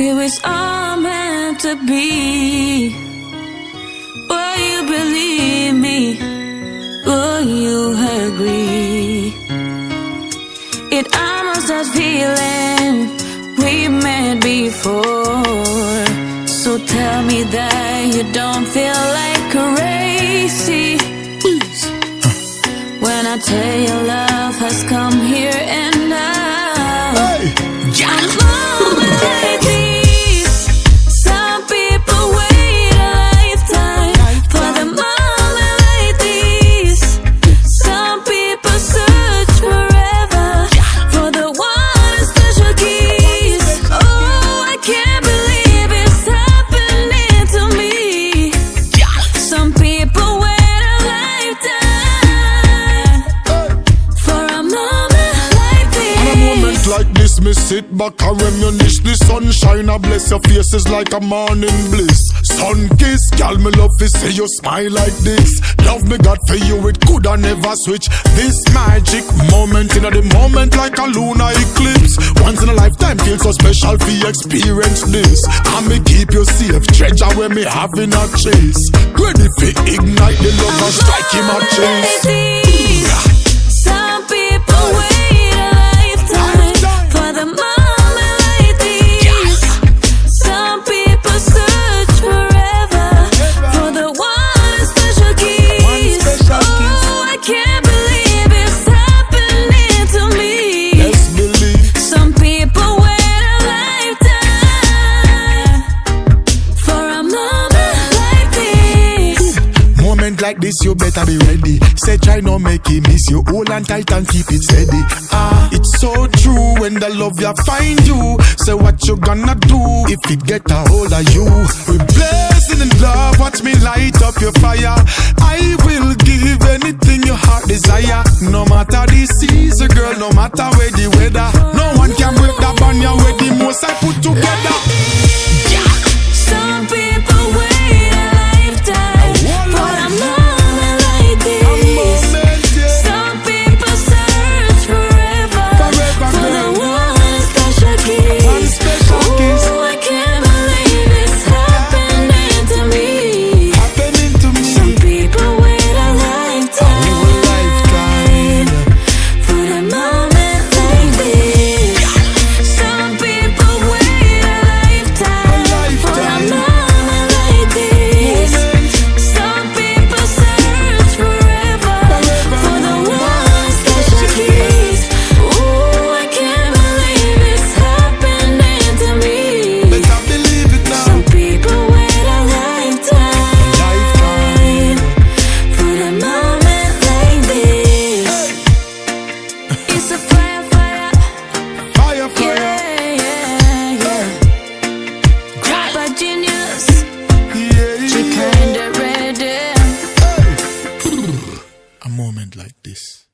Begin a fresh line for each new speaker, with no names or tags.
It was all meant to be. Will you believe me? Will you agree? It almost has feeling we met before. So tell me that you don't feel like crazy when I tell you love has come here and now.
Hey, yeah.
I'm moving like these. Some people wait a lifetime for the moment like these. Some people search forever for the one special keys. Oh, I can't believe it's happening to me. Some people wait a lifetime for a moment like this.
On a moment like this, me sit back and reminisce. The sunshine, I bless your faces like a morning bliss. Sun kiss, girl, me love to see you smile like this. Love me God for you, it coulda never switch. This magic moment, in the moment like a lunar eclipse. Once in a lifetime, feel so special for you experience this. And me keep you safe, treasure when me having a chase. Ready for ignite the love and strike him a chase.
Some people wait a lifetime for the moment like these. Some people search forever for the one special keys. Oh, I can't believe it's happening to me.
Let's believe.
Some people wait a lifetime for a moment like this.
Moment like this, you better be ready. Say try not make it miss you. Hold on tight and keep it steady. It's so true when the love ya find you. Say what you gonna do if it get a hold of you. We blessing in love, watch me light up your fire. I will give anything your heart desire. No matter the season, girl, no matter where the weather. No one can break that bond ya with the most I put together.
Some people wait a lifetime for a moment like this. Some people search forever for the one special kiss. Ooh, I can't believe it's happening to me. Some people wait a lifetime for the moment like this. Some people wait a lifetime for a moment like this. Some people search forever for the one special kiss. Ooh, I can't believe it's happening to me.
Better believe it now.
Some people wait a lifetime for the moment like this. It's a fire, fire,
Fire, fire.
yeah, yeah. Crawba genius,
Yeah,
she
yeah.
kinda ready.
A moment like this.